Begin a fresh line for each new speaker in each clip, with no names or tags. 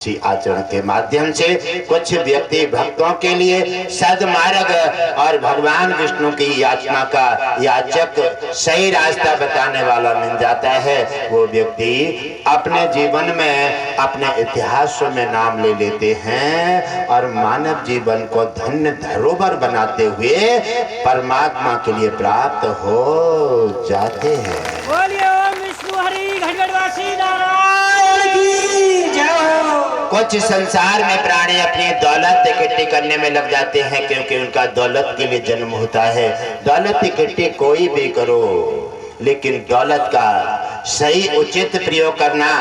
इसी आचरण के माध्यम से कुछ व्यक्ति भक्तों के लिए सदमार्ग और भगवान विष्णु की याचना का याचक सही रास्ता बताने वाला मिल जाता है। वो व्यक्ति अपने जीवन में अपने इतिहास में नाम ले लेते हैं और मानव जीवन को धन्य धरोहर बनाते हुए परमात्मा के लिए प्राप्त हो जाते हैं।
बोलिए ओम विष्णु हरि घटघटवासी नारायण की जय।
कुछ संसार में प्राणी अपनी दौलत इकट्ठी करने में लग जाते हैं, क्योंकि उनका दौलत के लिए जन्म होता है। दौलत इकट्ठी कोई भी करो, लेकिन दौलत का सही उचित प्रयोग करना,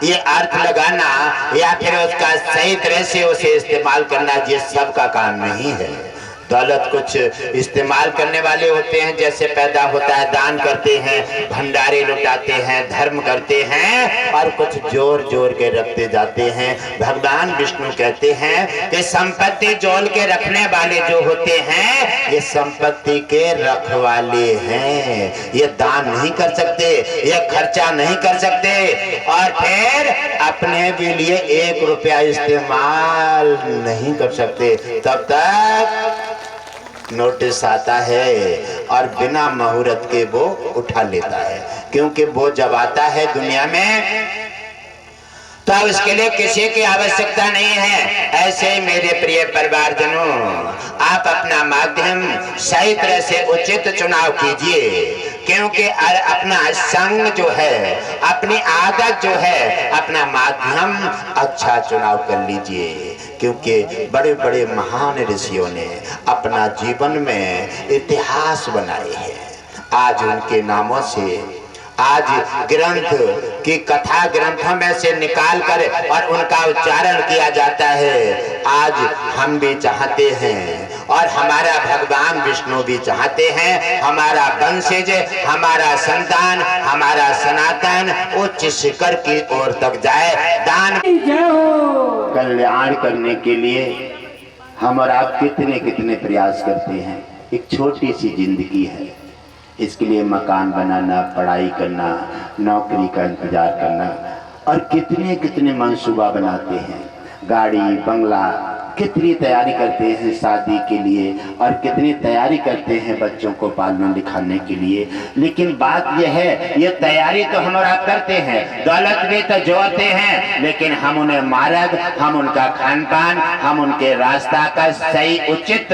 ये अर्थ लगाना या फिर उसका सही तरह से उसे इस्तेमाल करना, ये सबका काम नहीं है। दौलत कुछ इस्तेमाल करने वाले होते हैं, जैसे पैदा होता है दान करते हैं, भंडारे लुटाते हैं, धर्म करते हैं, और कुछ जोर जोर के रखते जाते हैं। भगवान विष्णु कहते हैं कि संपत्ति जोल के रखने वाले जो होते हैं, ये संपत्ति के रखवाले हैं। ये दान नहीं कर सकते, ये खर्चा नहीं कर सकते, और फिर अपने भी लिए 1 रुपया इस्तेमाल नहीं कर सकते। तब तक नोटिस आता है और बिना मुहूर्त के वो उठा लेता है, क्योंकि वो जब आता है दुनिया में तो उसके लिए किसी की आवश्यकता नहीं है। ऐसे ही मेरे प्रिय परिवारजनों, आप अपना माध्यम सही तरह से उचित चुनाव कीजिए, क्योंकि अपना संग जो है, अपनी आदत जो है, अपना माध्यम अच्छा चुनाव कर लीजिए, क्योंकि बड़े बड़े महान ऋषियों ने अपना जीवन में इतिहास बनाए हैं। आज उनके नामों से, आज ग्रंथ की कथा ग्रंथों में से निकाल कर और उनका उच्चारण किया जाता है। आज हम भी चाहते हैं और हमारा भगवान विष्णु भी चाहते हैं, हमारा वंशज, हमारा संतान, हमारा सनातन उच्च शिखर की ओर तक जाए। दान कल्याण करने के लिए हम और आप कितने कितने प्रयास करते हैं। एक छोटी सी जिंदगी है, इसके लिए मकान बनाना, पढ़ाई करना, नौकरी का इंतजार करना, और कितने कितने मंसूबा बनाते हैं। गाड़ी बंगला, कितनी तैयारी करते हैं शादी के लिए, और कितनी तैयारी करते हैं बच्चों को पालने लिखाने के लिए। लेकिन बात यह है, ये तैयारी तो हम और आप करते हैं, दौलत भी तो जोड़ते हैं, लेकिन हम उन्हें मार्ग, हम उनका खान पान, हम उनके रास्ता का सही उचित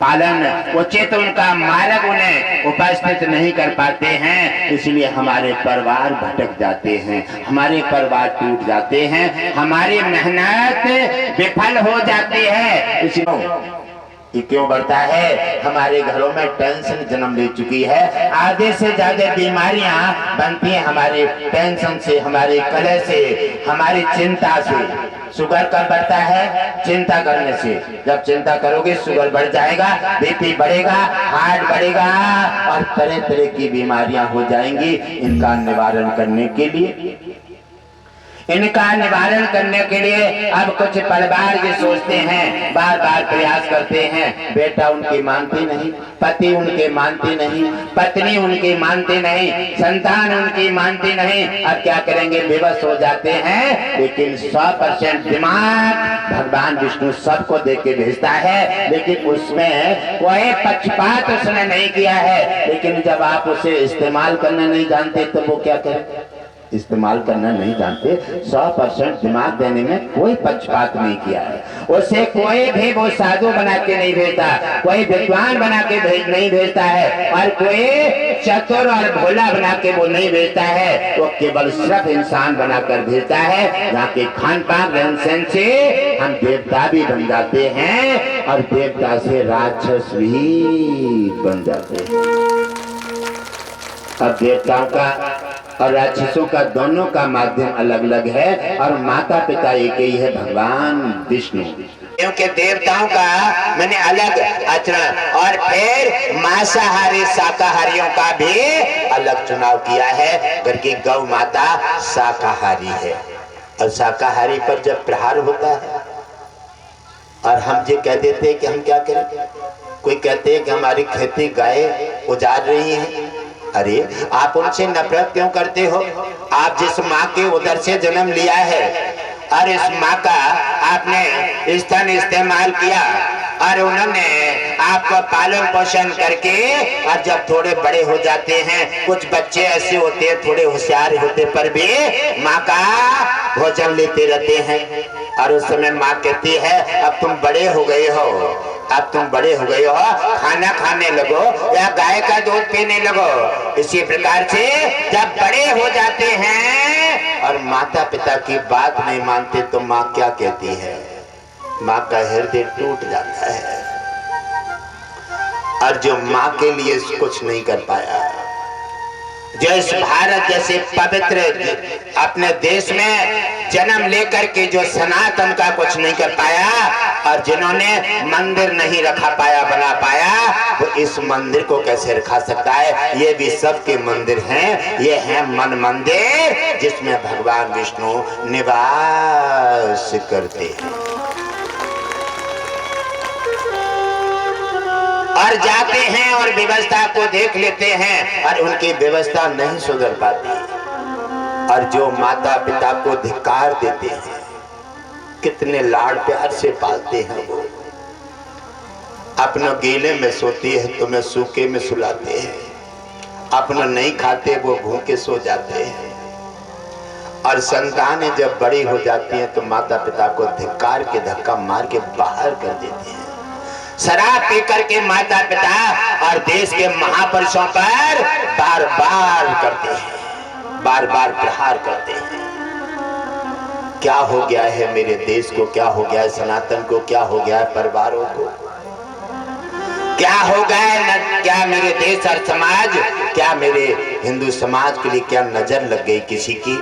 पालन, उचित उनका मार्ग उन्हें उपस्थित नहीं कर पाते हैं। इसलिए हमारे परिवार भटक जाते हैं, हमारे परिवार टूट जाते हैं, हमारी मेहनत विफल हो जाती है। इसलिए ये क्यों बढ़ता है? हमारे घरों में टेंशन जन्म ले चुकी है। आधे से ज्यादा बीमारियां बनती हैं हमारे टेंशन से, हमारे कलह से, हमारी चिंता से। शुगर कब बढ़ता है? चिंता करने से। जब चिंता करोगे शुगर बढ़ जाएगा, बीपी बढ़ेगा, हार्ट बढ़ेगा, और तरह तरह की बीमारियां हो जाएंगी। इनका निवारण करने के लिए अब कुछ परिवार ये सोचते हैं, बार बार प्रयास करते हैं, बेटा उनकी मानती नहीं, पति उनके मानती नहीं, पत्नी उनकी मानती नहीं, संतान उनकी मानती नहीं। अब क्या करेंगे? विवश हो जाते हैं। लेकिन 100% दिमाग भगवान विष्णु सबको दे के भेजता है, लेकिन उसमें कोई पक्षपात उसने नहीं किया है। लेकिन जब आप उसे इस्तेमाल करना नहीं जानते तो वो क्या करें? इस्तेमाल करना नहीं जानते। 100% दिमाग देने में कोई पक्षपात नहीं किया है। उसे कोई भी वो साधु बना के नहीं भेजता, कोई विद्वान बना के नहीं भेजता है, और कोई चतुर और भोला बना के वो नहीं भेजता है। वो केवल सिर्फ इंसान बनाकर भेजता है, जहाँ के खान पान रहन सहन से हम देवता भी बन जाते हैं, और देवता से राक्षस भी बन जाते हैं। अब देवताओं का और राक्षसों का दोनों का माध्यम अलग अलग है, और माता पिता एक ही है, भगवान विष्णु। क्योंकि देवताओं का मैंने अलग आचरण, और फिर मांसाहारी शाकाहारियों का भी अलग चुनाव किया है। घर की गौ माता शाकाहारी है, और शाकाहारी पर जब प्रहार होता है और हम ये कह देते हैं कि हम क्या करें, कोई कहते हैं कि हमारी खेती गाय उजाड़ रही है। अरे आप उनसे नफरत क्यों करते हो? आप जिस माँ के उदर से जन्म लिया है, और इस माँ का आपने स्तन इस्तेमाल किया और उन्होंने आपको पालन पोषण करके, और जब थोड़े बड़े हो जाते हैं, कुछ बच्चे ऐसे होते हैं थोड़े होशियार होते पर भी माँ का भोजन लेते रहते हैं, और उस समय माँ कहती है अब तुम बड़े हो गए हो, अब तुम बड़े हो गए हो, खाना खाने लगो या गाय का दूध पीने लगो। इसी प्रकार से जब बड़े हो जाते हैं और माता पिता की बात नहीं मानते तो माँ क्या कहती है? माँ का हृदय टूट जाता है। और जो माँ के लिए कुछ नहीं कर पाया, जो इस भारत जैसे पवित्र अपने देश में जन्म लेकर के जो सनातन का कुछ नहीं कर पाया, और जिन्होंने मंदिर नहीं रखा पाया, बना पाया, वो इस मंदिर को कैसे रखा सकता है? ये भी सबके मंदिर हैं। ये है मन मंदिर जिसमें भगवान विष्णु निवास करते हैं। और जाते हैं और व्यवस्था को देख लेते हैं और उनकी व्यवस्था नहीं सुधर पाती, और जो माता पिता को धिक्कार देते हैं, कितने लाड़ प्यार से पालते हैं, वो अपनों गीले में सोती है, तुम्हें सूखे में सुलाते हैं, अपनों नहीं खाते वो भूखे सो जाते हैं, और संतानें जब बड़ी हो जाती हैं तो माता पिता को धिक्कार के धक्का मार के बाहर कर देते हैं। शराब पी करके माता पिता और देश के महापुरुषों पर बार बार करते हैं, बार बार प्रहार करते हैं। क्या हो गया है मेरे देश को, क्या हो गया है सनातन को, क्या हो गया है परिवारों को, क्या हो गया है, क्या मेरे देश और समाज, क्या मेरे हिंदू समाज के लिए क्या नजर लग गई किसी की?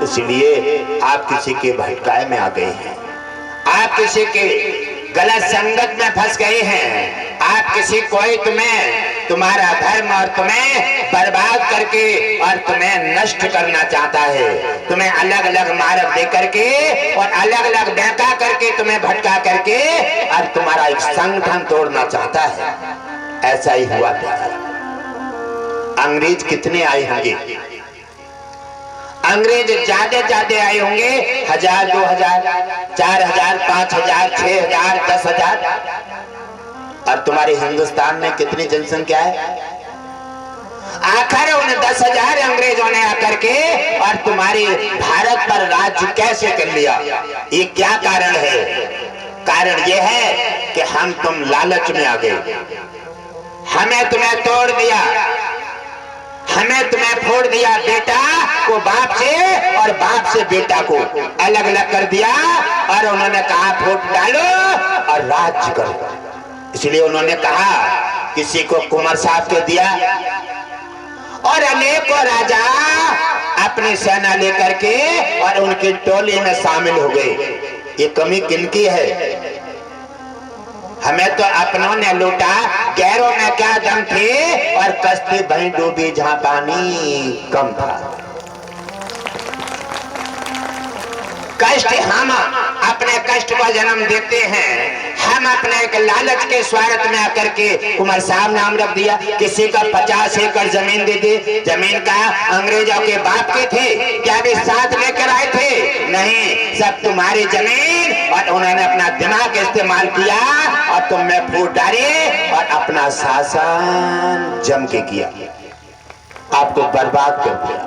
इसलिए आप किसी के भटकाए में आ गए हैं, आप किसी के गलत संगत में फंस गए हैं, आप किसी कोई तुम्हें तुम्हारा धर्म और तुम्हें बर्बाद करके और तुम्हें नष्ट करना चाहता है, तुम्हें अलग अलग मार्ग दे करके और अलग अलग बहका करके तुम्हें भटका करके और तुम्हारा एक संगठन तोड़ना चाहता है। ऐसा ही हुआ था। अंग्रेज कितने आए होंगे? अंग्रेज ज्यादा आए होंगे, 1000, 2000, 4000, 5000, 6000, 10,000। और तुम्हारे हिंदुस्तान में कितनी जनसंख्या है? आखिर उन 10,000 अंग्रेजों ने आकर के और तुम्हारे भारत पर राज्य कैसे कर लिया? ये क्या कारण है? कारण ये है कि हम तुम लालच में आ गए, हमें तुम्हें तोड़ दिया, हमें तुम्हें फोड़ दिया, बेटा को बाप से और बाप से बेटा को अलग अलग कर दिया, और उन्होंने कहा वोट डालो और राज्य करो। इसलिए उन्होंने कहा किसी को कुंवर साहब के दिया, और अनेकों राजा अपनी सेना लेकर के और उनकी टोली में शामिल हो गए। ये कमी किनकी है? हमें तो अपनों ने लूटा, गैरों में क्या दम थे, और कश्ती वहीं डूबी जहां पानी कम था। कष्ट हम अपने कष्ट को जन्म देते हैं, हम अपने एक लालच के स्वार्थ में आकर के कुंवर साहब नाम रख दिया। किसी का 50 एकड़ जमीन दे दी, जमीन का अंग्रेजों के बाप के थे, क्या वे साथ लेकर आए थे? नहीं, सब तुम्हारी जमीन, और उन्होंने अपना दिमाग इस्तेमाल किया और तुम में फूट डाले और अपना शासन जम के किया, आपको बर्बाद कर दिया।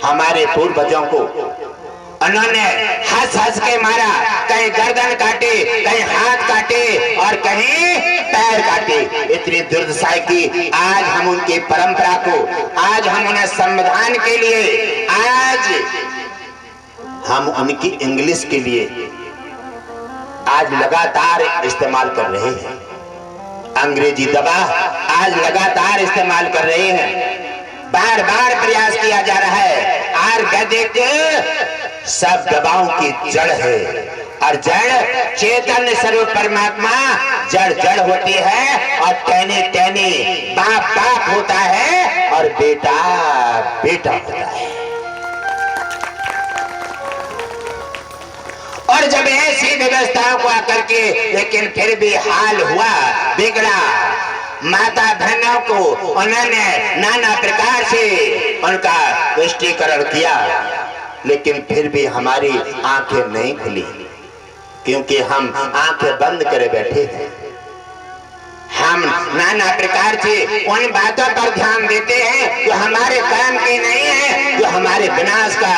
हमारे पूर्वजों को उन्होंने हंस हंस के मारा, कहीं गर्दन काटे, कहीं हाथ काटे और कहीं पैर काटे। इतनी दुर्दशाई की। आज हम उनकी परंपरा को, आज हम उन्हें संविधान के लिए, आज हम उनकी इंग्लिश के लिए आज लगातार इस्तेमाल कर रहे हैं। अंग्रेजी दवा आज लगातार इस्तेमाल कर रहे हैं, बार बार प्रयास किया जा रहा है। आयुर्वेदिक सब दवाओं की जड़ है, और जड़ चेतन स्वरूप परमात्मा जड़ जड़ होती है, और टहनी टहनी बाप बाप होता है और बेटा बेटा होता है। और जब ऐसी व्यवस्थाओं को आकर के, लेकिन फिर भी हाल हुआ बिगड़ा, माता बहनों को उन्होंने नाना प्रकार से उनका तुष्टीकरण किया, लेकिन फिर भी हमारी आंखें नहीं खुली, क्योंकि हम आंखें बंद करे बैठे हैं। हम नाना प्रकार से उन बातों पर ध्यान देते हैं जो हमारे काम की नहीं है, जो हमारे विनाश का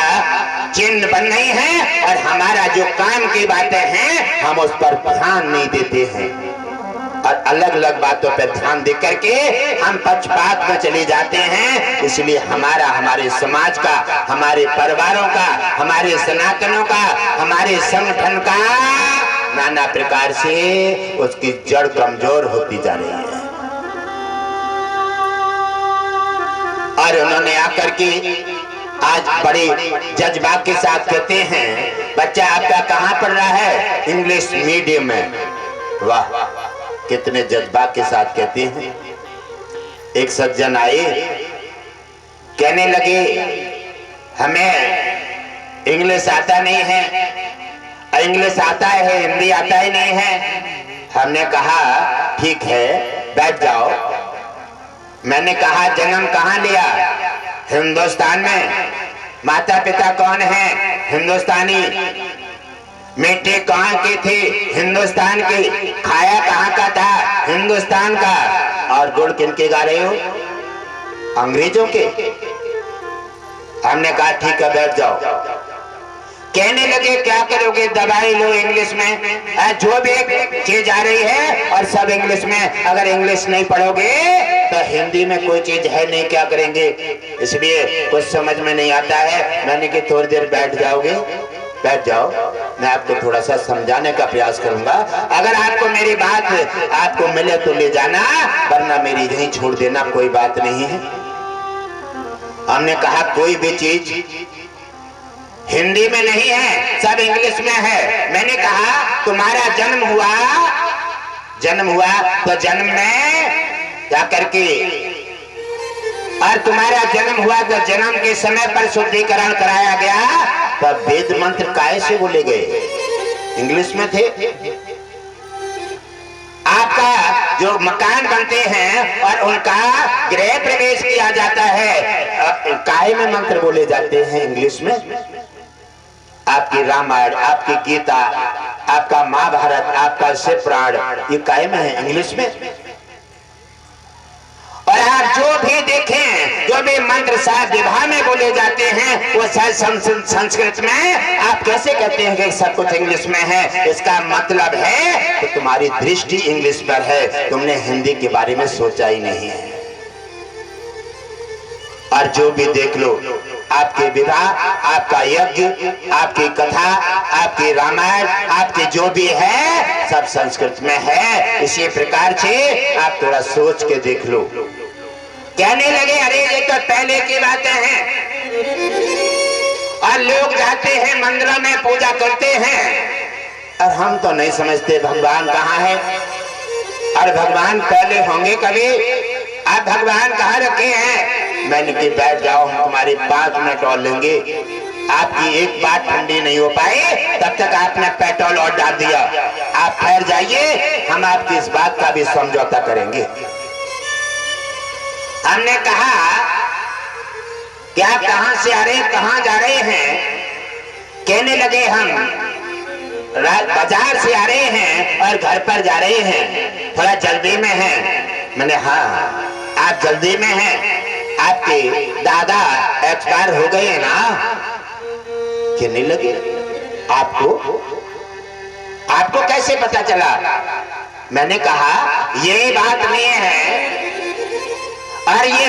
चिन्ह बन नहीं है, और हमारा जो काम की बातें हैं हम उस पर ध्यान नहीं देते हैं, और अलग अलग बातों पर ध्यान दे करके हम पक्षपात में चले जाते हैं। इसलिए हमारा, हमारे समाज का, हमारे परिवारों का, हमारे सनातनों का, हमारे संगठन का नाना प्रकार से उसकी जड़ कमजोर होती जा रही है। और उन्होंने आकर के आज बड़े जज्बा के साथ कहते हैं, बच्चा आपका कहाँ पढ़ रहा है? इंग्लिश मीडियम में। वाह, कितने जज्बा के साथ कहते हैं। एक सज्जन आए, कहने लगे हमें इंग्लिश आता नहीं है, इंग्लिश आता है हिंदी आता ही नहीं है। हमने कहा ठीक है बैठ जाओ। मैंने कहा जन्म कहाँ लिया? हिंदुस्तान में। माता पिता कौन है? हिंदुस्तानी। मिट्टी कहाँ की थी? हिंदुस्तान की। खाया कहाँ का था? हिंदुस्तान का। और गुड़ किनके गा रहे हो? अंग्रेजों के। हमने कहा ठीक है बैठ जाओ। कहने लगे क्या करोगे? दवाई लो इंग्लिश में, जो भी एक चीज आ रही है और सब इंग्लिश में। अगर इंग्लिश नहीं पढ़ोगे तो हिंदी में कोई चीज है नहीं, क्या करेंगे? इसलिए कुछ समझ में नहीं आता है। मैंने कि थोड़ी देर बैठ जाओगे? बैठ जाओ, मैं आपको थोड़ा सा समझाने का प्रयास करूंगा। अगर आपको मेरी बात आपको मिले तो ले जाना, वरना मेरी यहीं छोड़ देना, कोई बात नहीं है। हमने कहा कोई भी चीज हिंदी में नहीं है, सब इंग्लिश में है। मैंने कहा तुम्हारा जन्म हुआ तो जन्म में जा करके, और तुम्हारा जन्म हुआ तो जन्म के समय पर शुद्धिकरण कराया गया, तब वेद मंत्र काहे से बोले गए? इंग्लिश में थे। आपका जो मकान बनते हैं और उनका गृह प्रवेश किया जाता है, काहे में मंत्र बोले जाते हैं? इंग्लिश में। आपकी रामायण, आपकी गीता, आपका महाभारत, आपका शिव पुराण, ये काहे में है? इंग्लिश में। और आप जो भी देखें, जो भी मंत्र शायद विवाह में बोले जाते हैं, वो शायद संस्कृत में। आप कैसे कहते हैं कि सब कुछ इंग्लिश में है? इसका मतलब है कि तुम्हारी दृष्टि इंग्लिश पर है, तुमने हिंदी के बारे में सोचा ही नहीं है। और जो भी देख लो, आपके विवाह, आपका यज्ञ, आपकी कथा, आपकी रामायण, आपके जो भी है सब संस्कृत में है। इसी प्रकार से आप थोड़ा सोच के देख लो। कहने लगे अरे ये तो पहले की बातें हैं, और लोग जाते हैं मंदिरों में पूजा करते हैं, और हम तो नहीं समझते भगवान कहाँ है। और भगवान पहले होंगे कभी? आप भगवान कहाँ रखे हैं? मैंने कि बैठ जाओ, हम तुम्हारी 5 मिनट और लेंगे। आपकी एक बात ठंडी नहीं हो पाई तब तक आपने पेट्रोल और डाल दिया। आप ठहर जाइए, हम आपकी इस बात का भी समझौता करेंगे। हमने कहा क्या कहां से आ रहे, कहां जा रहे हैं? कहने लगे हम बाजार से आ रहे हैं और घर पर जा रहे हैं, थोड़ा जल्दी में हैं। मैंने हाँ आप जल्दी में हैं, आपके दादा एक्सपायर हो गए हैं ना? कहने लगे आपको कैसे पता चला? मैंने कहा ये बात नहीं है, और ये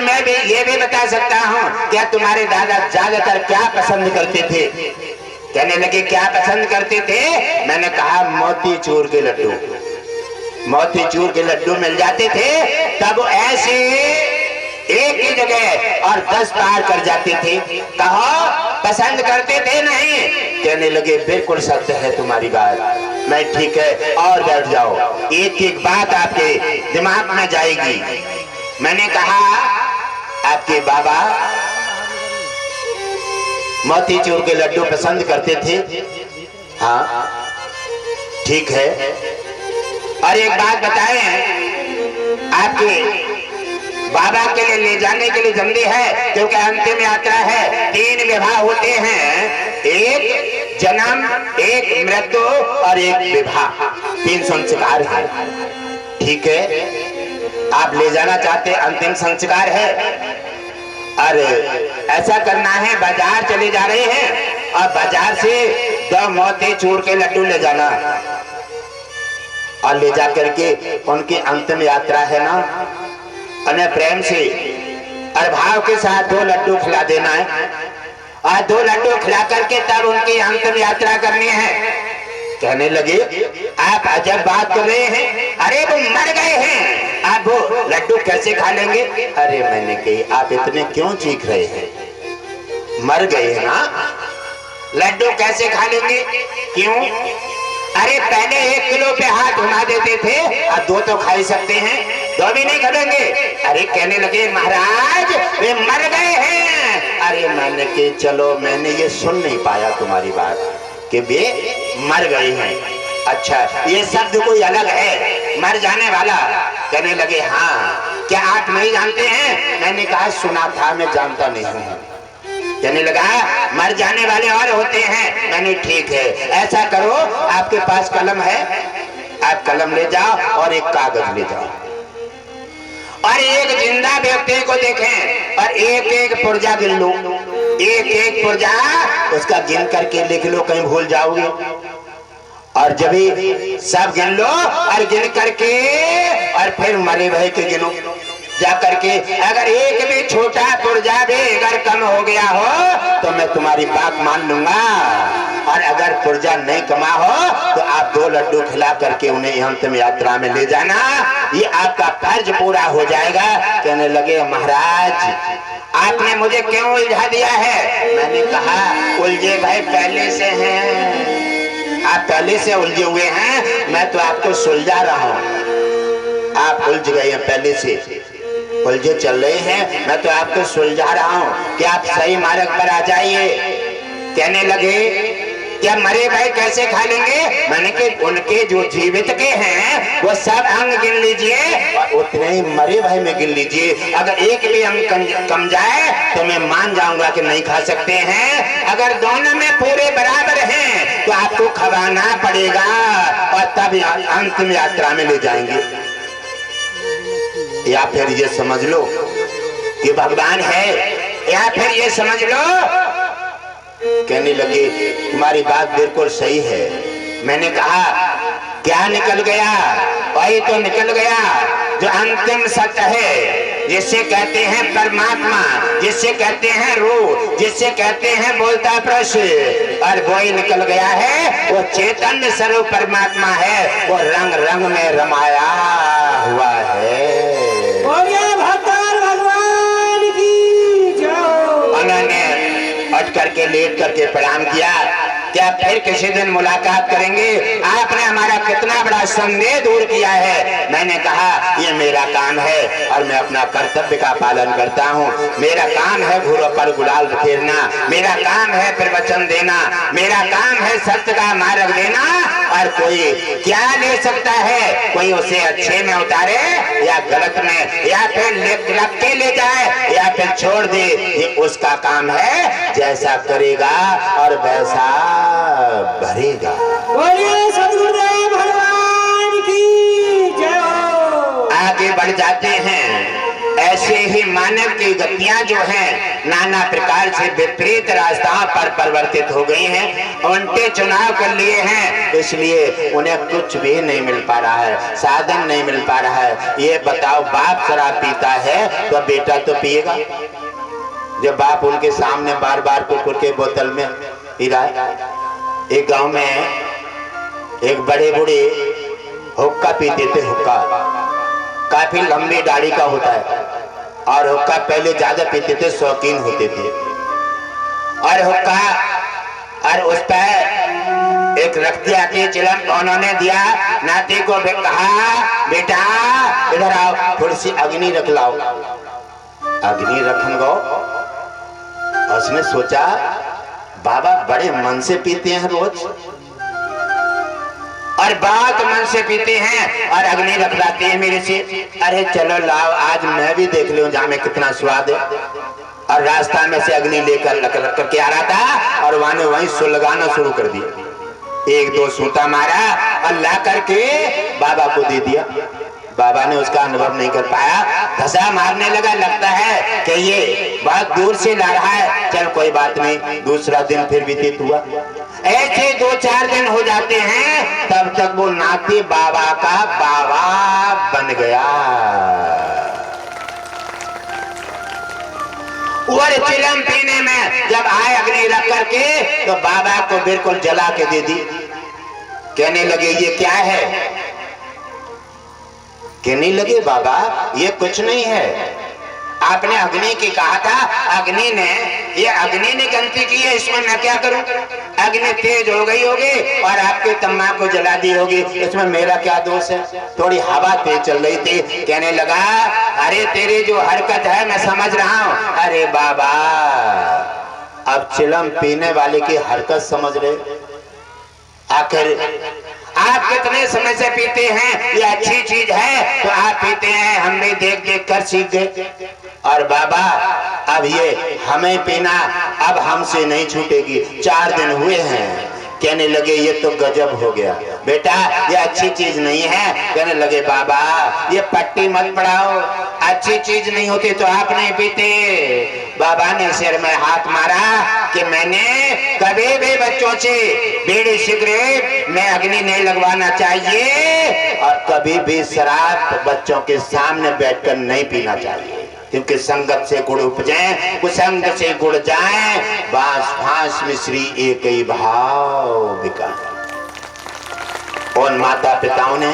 भी बता सकता हूँ क्या तुम्हारे दादा ज्यादातर क्या पसंद करते थे? कहने लगे क्या पसंद करते थे? मैंने कहा मोतीचूर के लड्डू। मोतीचूर के लड्डू मिल जाते थे तब ऐसे एक ही जगह और 10 पार कर जाते थे। कहो पसंद करते थे? नहीं। कहने लगे बिल्कुल सत्य है तुम्हारी बात। मैं ठीक है और बैठ जाओ, एक एक बात आपके दिमाग में जाएगी। मैंने कहा आपके बाबा मोतीचूर के लड्डू पसंद करते थे? हाँ ठीक है। और एक बात बताएं, आपके बाबा के लिए ले जाने के लिए जल्दी है, क्योंकि अंतिम यात्रा है, 3 विवाह होते हैं। एक जन्म, एक मृत्यु और एक विवाह, 3 संस्कार है। ठीक है, आप ले जाना चाहते अंतिम संस्कार है और ऐसा करना है, बाजार चले जा रहे हैं और बाजार से 2 मोतीचूर के लड्डू ले जाना और ले जा करके उनकी अंतिम यात्रा है ना, उन्हें प्रेम से और भाव के साथ 2 लड्डू खिला देना है और 2 लड्डू खिला करके तब उनकी अंतिम यात्रा करनी है। कहने लगे आप अजब बात कर रहे हैं, अरे वो मर गए हैं, आप वो लड्डू कैसे खा लेंगे? अरे मैंने कही आप इतने क्यों चीख रहे हैं, मर गए हैं ना, लड्डू कैसे खा लेंगे? क्यों? अरे पहले 1 किलो पे हाथ घुमा देते थे, अब 2 तो खा ही सकते हैं, 2 भी नहीं खड़ेंगे। अरे कहने लगे महाराज वे मर गए हैं। अरे मैंने कि चलो मैंने ये सुन नहीं पाया तुम्हारी बात कि वे मर गए हैं। अच्छा ये शब्द कोई अलग है, मर जाने वाला? कहने लगे हाँ, क्या आप नहीं जानते हैं? मैंने कहा सुना था, मैं जानता नहीं हूँ। कहने लगा मर जाने वाले और होते हैं। मैंने ठीक है, ऐसा करो आपके पास कलम है, आप कलम ले जाओ और एक कागज ले जाओ और एक जिंदा व्यक्ति को देखें और एक एक पुर्जा गिन लो, एक एक पुर्जा उसका गिन करके लिख लो, कहीं भूल जाओगे। और जब सब गिन लो और गिन करके और फिर मरे भय के गिनो जा करके, अगर एक भी छोटा पुर्जा भी अगर कम हो गया हो तो मैं तुम्हारी बात मान लूंगा, और अगर पुर्जा नहीं कमा हो तो आप 2 लड्डू खिला करके उन्हें अंतिम यात्रा में ले जाना, ये आपका फर्ज पूरा हो जाएगा। कहने लगे महाराज आपने मुझे क्यों उलझा दिया है? मैंने कहा उलझे भाई पहले से हैं, आप पहले से उलझे हुए हैं, मैं तो आपको सुलझा रहा हूँ। आप उलझ गए हैं, पहले से उलझे चल रहे हैं, मैं तो आपको सुलझा रहा हूँ कि आप सही मार्ग पर आ जाइए। कहने लगे क्या मरे भाई कैसे खा लेंगे? मैंने कि उनके जो जीवित के हैं वो सब अंग गिन लीजिए और उतने ही मरे भाई में गिन लीजिए, अगर एक भी अंग कम जाए तो मैं मान जाऊंगा कि नहीं खा सकते हैं, अगर दोनों में पूरे बराबर हैं तो आपको खवाना पड़ेगा और तब अंतिम यात्रा में ले जाएंगे। या फिर ये समझ लो कि भगवान है, या फिर ये समझ लो। कहने लगे तुम्हारी बात बिल्कुल सही है। मैंने कहा क्या निकल गया? वही तो निकल गया जो अंतिम सत्य है, जिससे कहते हैं परमात्मा, जिससे कहते हैं रूह, जिससे कहते हैं बोलता पुरुष, और वही निकल गया है। वो चैतन्य स्वरूप परमात्मा है, वो रंग रंग में रमाया हुआ है।
भगवान की जय।
उन्होंने हट करके लेट करके प्रणाम किया। क्या फिर किसी दिन मुलाकात करेंगे? आपने हमारा कितना बड़ा संदेह दूर किया है। मैंने कहा ये मेरा काम है और मैं अपना कर्तव्य का पालन करता हूँ। मेरा काम है घोड़ों पर गुलाल फेरना, मेरा काम है प्रवचन देना, मेरा काम है सत्य का मार्ग देना, और कोई क्या ले सकता है? कोई उसे अच्छे में उतारे या गलत में, या फिर रख के ले जाए या फिर छोड़ दे, ये उसका काम है। जैसा करेगा और वैसा भरेगा।
बोलिए सद्गुरुदेव भगवान की जय हो।
आगे बढ़ जाते हैं। ऐसे ही मानव की गतियां जो हैं नाना प्रकार से विपरीत रास्ताओं पर परिवर्तित हो गई हैं, उनके चुनाव कर लिए हैं, इसलिए उन्हें कुछ भी नहीं मिल पा रहा है, साधन नहीं मिल पा रहा है। ये बताओ बाप शराब पीता है तो बेटा तो पिएगा। जब बाप उनके सामने बार बार कुकुर के बोतल में पी रहा है। एक गांव में एक बड़े बूढ़े हुक्का पीते थे। हुक्का काफी लंबी दाढ़ी का होता है और हुक्का पहले ज्यादा पीते थे, शौकीन होते थे। और हुक्का और उस पर एक रख दिया कि चिलम उन्होंने दिया, नाती को भी कहा बेटा इधर आओ, थोड़ी सी अग्नि रख लाओ। अग्नि रखन गो। उसने सोचा बाबा बड़े मन से पीते हैं रोज और बहुत मन से पीते हैं और अग्नि रख लाते हैं मेरे से। अरे चलो लाओ आज मैं भी देख लूं जहाँ में कितना स्वाद है। और रास्ता में से अग्नि लेकर लग करके आ रहा था और वहां ने वहीं सुलगाना शुरू कर दिया। एक दो सूता मारा और ला करके बाबा को दे दिया। बाबा ने उसका अनुभव नहीं कर पाया, धसा मारने लगा, लगता है कि ये बहुत दूर से ला रहा है, चल कोई बात नहीं। दूसरा दिन फिर व्यतीत हुआ, ऐसे 2-4 दिन हो जाते हैं, तब तक वो नाती बाबा का बाबा बन गया। और चिलम पीने में जब आए अग्नि रख करके तो बाबा को बिल्कुल जला के दे दी। कहने लगे ये क्या है? कहने लगे बाबा ये कुछ नहीं है, आपने अग्नि की कहा था, अग्नि ने गलती की है, इसमें मैं क्या करूं? अग्नि तेज हो गई होगी और आपके तम्बाकू को जला दी होगी, इसमें मेरा क्या दोष है? थोड़ी हवा तेज चल रही थी। कहने लगा अरे तेरी जो हरकत है मैं समझ रहा हूं। अरे बाबा अब चिलम पीने वाले की हरकत समझ रहे? आखिर आप कितने समय से पीते हैं, ये अच्छी चीज है तो आप पीते हैं, हम भी देख देख कर सीख गए। और बाबा अब ये हमें पीना अब हमसे नहीं छूटेगी, 4 दिन हुए हैं। कहने लगे ये तो गजब हो गया बेटा, ये अच्छी चीज नहीं है। कहने लगे बाबा ये पट्टी मत पड़ाओ, अच्छी चीज नहीं होती तो आप नहीं पीते। बाबा ने सिर में हाथ मारा कि मैंने कभी भी बच्चों से बीड़ी सिगरेट में अग्नि नहीं लगवाना चाहिए और कभी भी शराब बच्चों के सामने बैठकर नहीं पीना चाहिए, क्योंकि संगत से गुड़ उपजे, कुसंग से गुड़ जाए, बांस फांस मिश्री एक ही भाव बिका। उन माता पिताओं ने,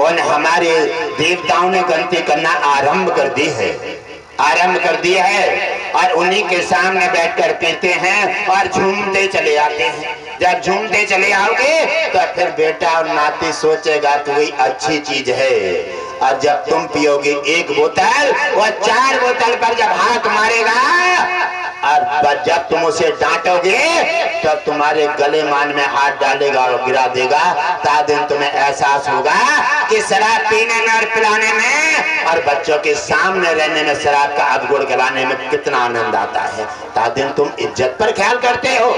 उन हमारे देवताओं ने गलती करना आरंभ कर दी है और उन्हीं के सामने बैठकर पीते हैं और झूमते चले आते हैं। जब झूमते चले आओगे तो फिर बेटा और नाती सोचेगा कि वही अच्छी चीज है, और जब तुम पियोगे 1 बोतल और 4 बोतल पर जब हाथ मारेगा और जब तुम उसे डांटोगे तब तुम्हारे गले मान में हाथ डालेगा और गिरा देगा। ता दिन तुम्हें एहसास होगा कि शराब पीने में और पिलाने में और बच्चों के सामने रहने में शराब का अवगुण गिराने में कितना आनंद आता है। ता दिन तुम इज्जत पर ख्याल करते हो।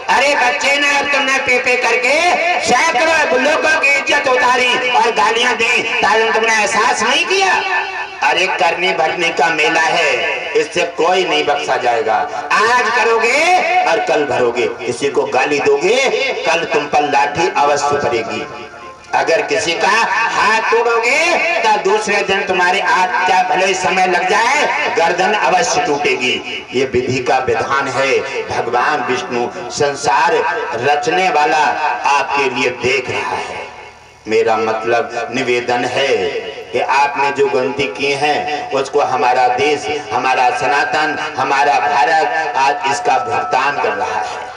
अरे बच्चे ने और तुमने पी करके सैकड़ों लोगों की इज्जत उतारी और गालियां दी, ता दिन तुमने एहसास नहीं किया। अरे करनी भरने का मेला है, इससे कोई नहीं बख्शा जाएगा। आज करोगे और कल भरोगे, किसी को गाली दोगे कल तुम पर लाठी अवश्य पड़ेगी। अगर किसी का हाथ तोड़ोगे तो दूसरे दिन तुम्हारे हाथ क्या भले समय लग जाए, गर्दन अवश्य टूटेगी। ये विधि का विधान है। भगवान विष्णु संसार रचने वाला आपके लिए देख रहा है। मेरा मतलब निवेदन है कि आपने जो गलती की है उसको हमारा देश, हमारा सनातन, हमारा भारत आज इसका भुगतान कर रहा है।